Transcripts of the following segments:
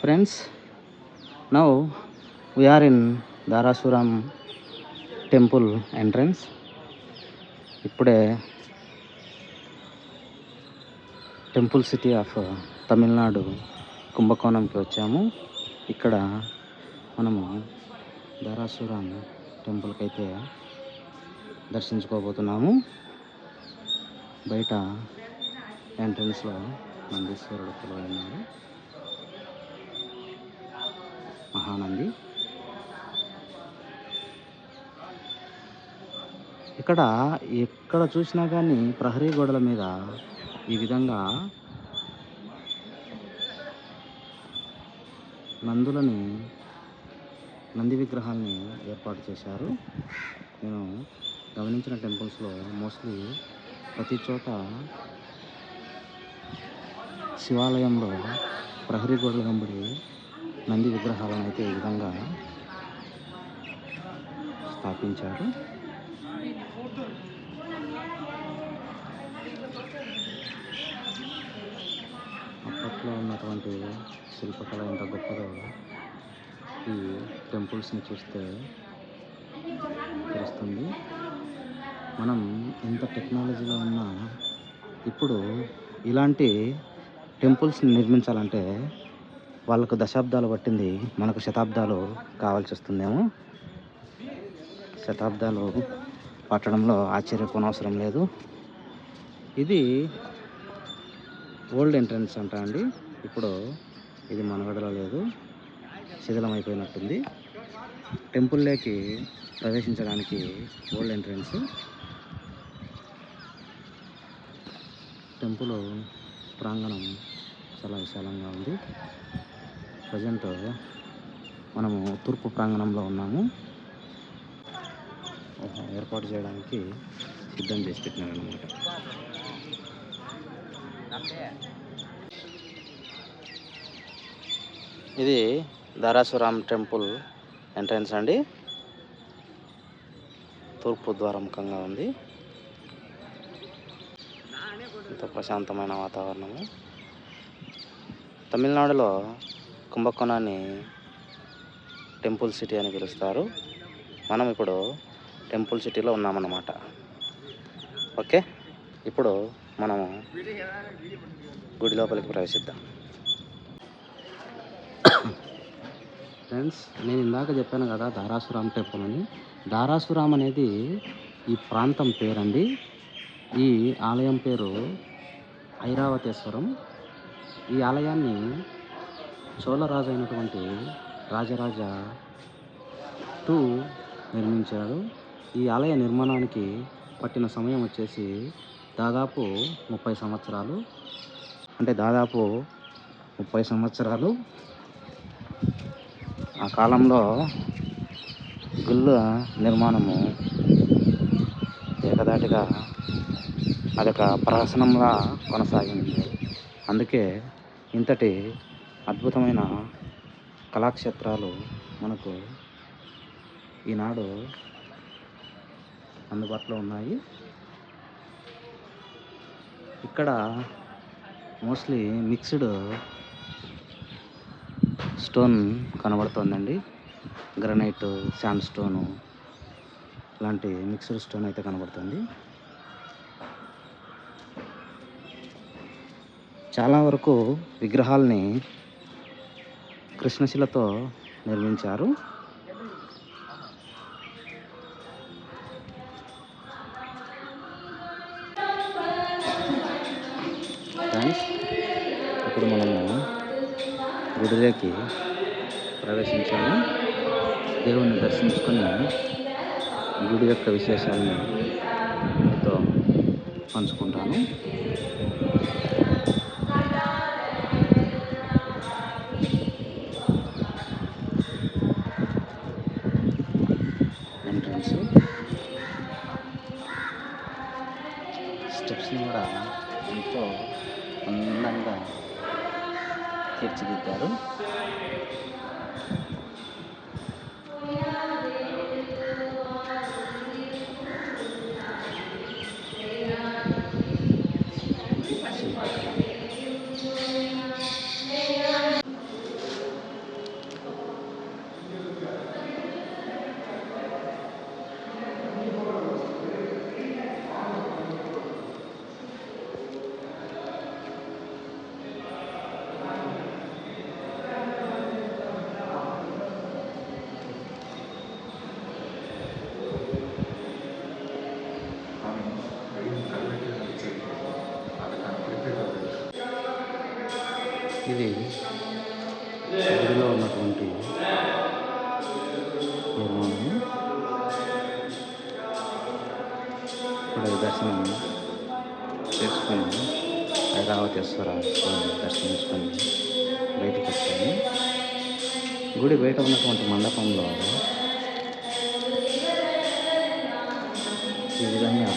Friends, now we are in Dharasuram temple entrance. ఇప్పుడే temple city of Tamil Nadu కుంభకోణంకి వచ్చాము. ఇక్కడ మనము ధారాసురం టెంపుల్కి అయితే దర్శించుకోబోతున్నాము. బయట ఎంట్రన్స్లో నందీశ్వరుడు కొలువై ఉన్నారు, మహానంది. ఇక్కడ ఎక్కడ చూసినా కానీ ప్రహరీ గోడల మీద ఈ విధంగా నంది విగ్రహాల్ని ఏర్పాటు చేశారు. నేను గమనించిన టెంపుల్స్లో మోస్ట్లీ ప్రతి చోట శివాలయంలో ప్రహరీ గోడల వెంబడి నంది విగ్రహాలను అయితే ఈ విధంగా స్థాపించారు. అప్పట్లో ఉన్నటువంటి శిల్పకళ ఎంత గొప్పదో ఈ టెంపుల్స్ని చూస్తే తెలుస్తుంది. మనం ఎంత టెక్నాలజీలో ఉన్నా ఇప్పుడు ఇలాంటి టెంపుల్స్ని నిర్మించాలంటే వాళ్ళకు దశాబ్దాలు పట్టింది, మనకు శతాబ్దాలు కావాల్సి వస్తుందేమో. శతాబ్దాలు పట్టడంలో ఆశ్చర్యపోనవసరం లేదు. ఇది ఓల్డ్ ఎంట్రన్స్ అంట అండి. ఇప్పుడు ఇది మనుగడలో లేదు, శిథిలమైపోయినట్టుంది. టెంపుల్లోకి ప్రవేశించడానికి ఓల్డ్ ఎంట్రన్స్. టెంపుల్ ప్రాంగణం చాలా విశాలంగా ఉంది. ప్రజెంట్ మనము తూర్పు ప్రాంగణంలో ఉన్నాము. ఏర్పాటు చేయడానికి సిద్ధం చేసి పెట్టినారు అన్నమాట. ఇది ధారాసురం టెంపుల్ ఎంట్రన్స్ అండి. తూర్పు ద్వారముఖంగా ఉంది. ఎంతో ప్రశాంతమైన వాతావరణము. తమిళనాడులో కుంభకోణాన్ని టెంపుల్ సిటీ అని పిలుస్తారు. మనం ఇప్పుడు టెంపుల్ సిటీలో ఉన్నామన్నమాట. ఓకే, ఇప్పుడు మనము గుడి లోపలికి ప్రవేశిద్దాం. ఫ్రెండ్స్, నేను ఇందాక చెప్పాను కదా ధారాసురం టెంపుల్ అని. ధారాసురం అనేది ఈ ప్రాంతం పేరండి. ఈ ఆలయం పేరు ఐరావతేశ్వరం. ఈ ఆలయాన్ని చోళరాజు అయినటువంటి రాజరాజ 2 నిర్మించాడు. ఈ ఆలయ నిర్మాణానికి పట్టిన సమయం వచ్చేసి దాదాపు 30 సంవత్సరాలు. అంటే దాదాపు 30 సంవత్సరాలు. ఆ కాలంలో గుళ్ళ నిర్మాణము ఏకదాటిగా అదొక ప్రహసనంలా కొనసాగింది. అందుకే ఇంతటి అద్భుతమైన కళాక్షేత్రాలు మనకు ఈనాడు అందుబాటులో ఉన్నాయి. ఇక్కడ మోస్ట్లీ మిక్స్డ్ స్టోన్ కనబడుతుందండి. గ్రనైట్, శాండ్ స్టోను ఇలాంటి మిక్స్డ్ స్టోన్ అయితే కనబడుతుంది. చాలా వరకు విగ్రహాల్ని కృష్ణశిలతో నిర్మించారు. ఫ్రెండ్స్, ఇప్పుడు మనము గుడిలోకి ప్రవేశించాము. దేవుణ్ణి దర్శించుకొని గుడి యొక్క విశేషాలను మీతో పంచుకుంటాను. ఎంట్రన్స్ స్టెప్స్ని కూడా ఎంతో అందంగా తీర్చిదిద్దారు. ఇది గుడిలో ఉన్నటువంటి నిర్మాణం. ఇక్కడ దర్శనం చేసుకొని ఐరావతేశ్వర స్వామిని దర్శించుకొని బయటకు వచ్చాము. గుడి బయట ఉన్నటువంటి మండపంలో ఈ విధంగా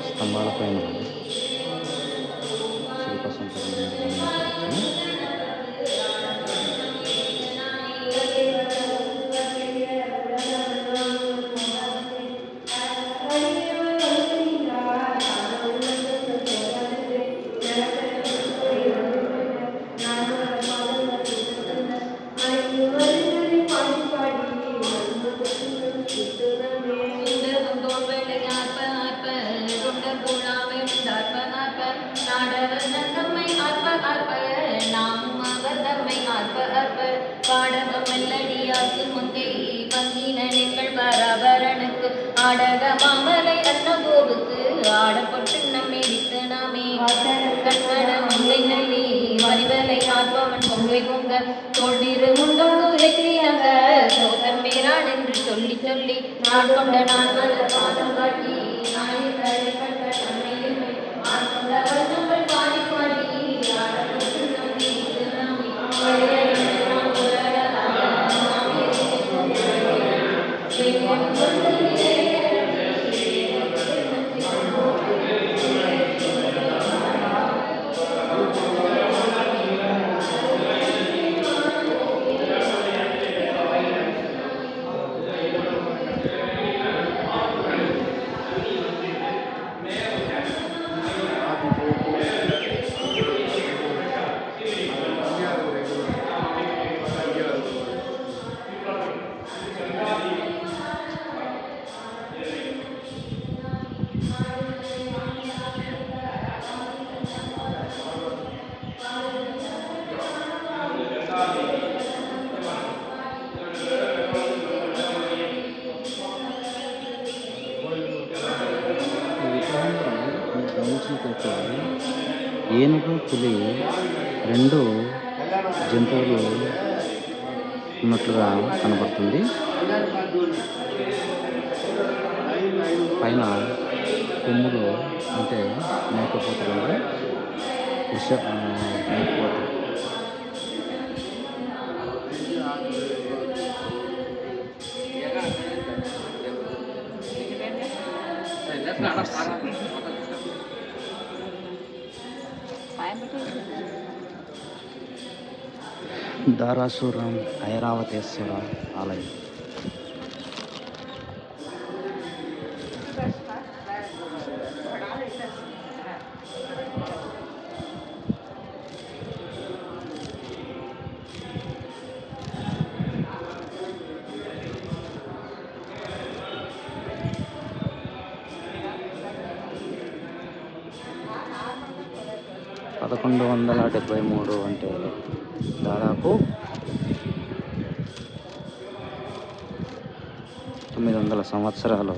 స్తంభాల పైన శిల్ప సంపదను గమనించవచ్చు. பாடகமெல்லடியாக்கு முந்தை பங்கினங்கள் பராபரனுக்கு ஆடக மாமலை அன்னகோவுக்கு ஆடப்பட்டு நம்மிடித்து நாமே கண்மண முந்தை நல்லி மறிவலை ஆத்மவன் பொங்கை பொங்க தோல்விரு முண்டோடு உரைக்கிறாங்க சோகன் மேரான் என்று சொல்லி சொல்லி நான் கொண்ட நான் பாதம் காட்டி நாயகரை கண்ட தன்மையில் ஆட்கொண்ட வருஷங்கள் பாடி பாடி ஆடப்பட்டு நம்மிடித்து நாமே గమనించినట్లయితే ఏనుగు, పులి రెండు జంతువులు ఉన్నట్లుగా కనబడుతుంది. పైన కొమ్ములు అంటే మేకపోతులు, మేకపోతులు. దారాసురం ఐరావతేశ్వర ఆలయం. పదకొండు 1173 అంటే దాదాపు 900 సంవత్సరాలు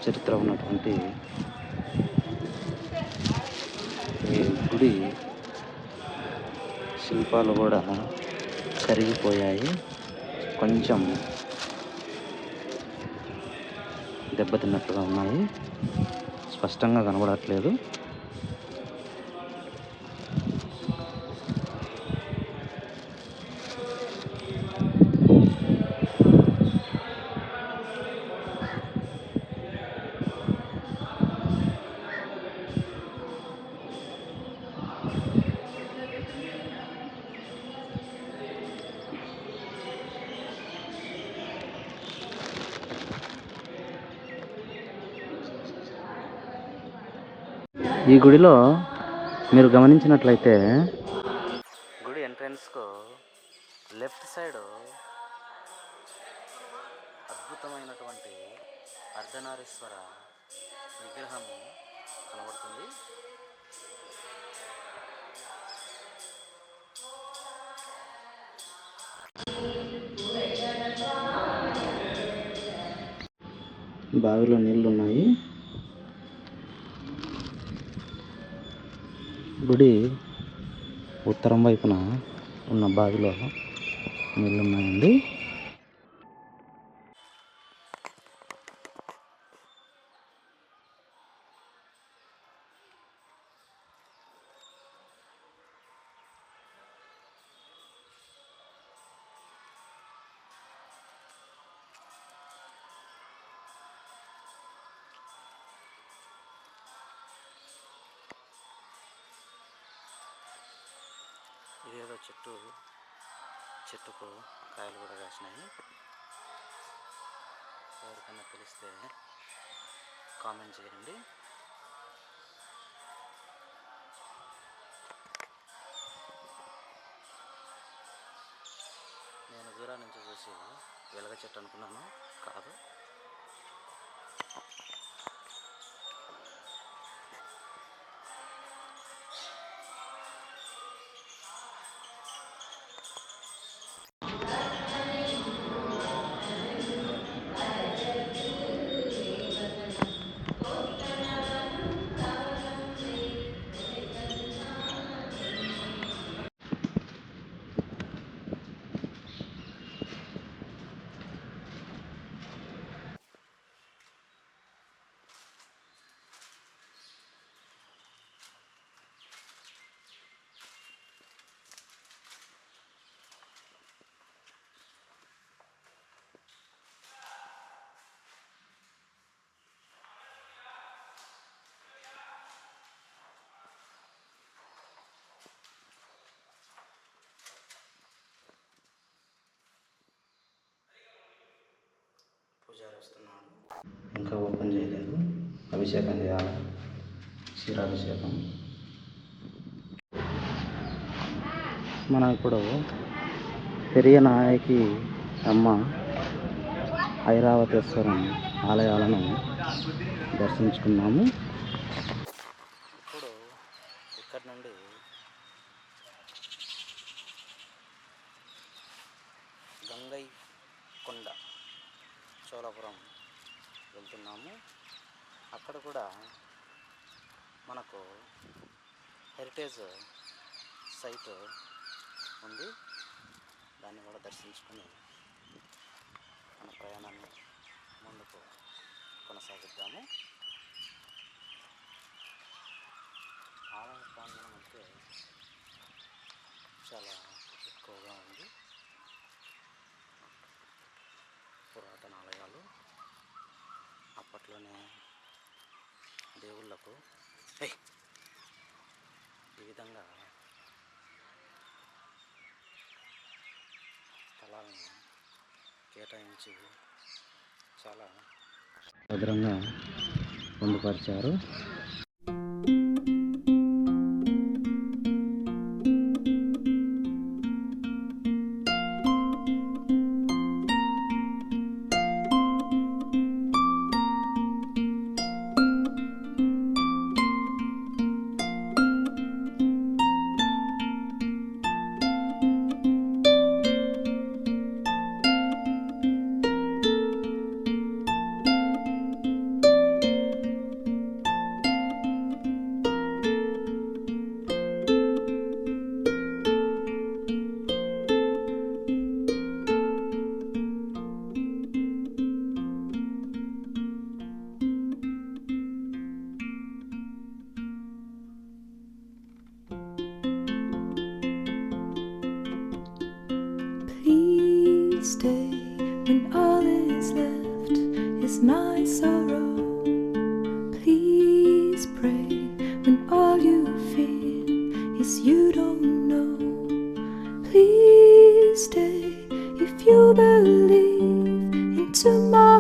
చరిత్ర ఉన్నటువంటి ఈ గుడి శిల్పాలు కూడా కరిగిపోయాయి, కొంచెం దెబ్బతిన్నట్లుగా ఉన్నాయి, స్పష్టంగా కనబడట్లేదు. ఈ గుడిలో మీరు గమనించినట్లయితే గుడి ఎంట్రన్స్కు లెఫ్ట్ సైడ్ అద్భుతమైనటువంటి అర్ధనారీశ్వర విగ్రహము కనబడుతుంది. బావిలో నీళ్లు ఉన్నాయి. గుడి ఉత్తరం వైపున ఉన్న బావిలో నీళ్ళు ఉన్నాయండి. ఇదేదో చెట్టుకు కాయలు కూడా కాసినాయి. ఎవరికైనా తెలిస్తే కామెంట్ చేయండి. నేను దూరం నుంచి చూసి వెలగ చెట్టు అనుకున్నాను, కాదు. పూజారి వస్తున్నాడు, ఇంకా ఓపెన్ చేయలేదు. అభిషేకం చేయాలి, క్షీరాభిషేకం. మనం ఇప్పుడు పెరియ నాయకి అమ్మ ఐరావతేశ్వరం ఆలయాలను దర్శించుకున్నాము. ఇప్పుడు ఇక్కడ నుండి గంగై కొండ చోళపురం వెళ్తున్నాము. అక్కడ కూడా మనకు హెరిటేజ్ సైట్ ఉంది, దాన్ని కూడా దర్శించుకొని మన ప్రయాణాన్ని ముందుకు కొనసాగిద్దాము. ఆలయ ప్రాంగణం అయితే చాలా ఎక్కువగా ఉంది. పురాతన ఆలయాలు, అప్పట్లోనే దేవుళ్ళకు ఈ విధంగా స్థలాలను కేటాయించి చాలా భద్రంగా పొందుపరిచారు. Stay when all is left is my sorrow. Please pray when all you feel is you don't know. Please stay if you believe in tomorrow.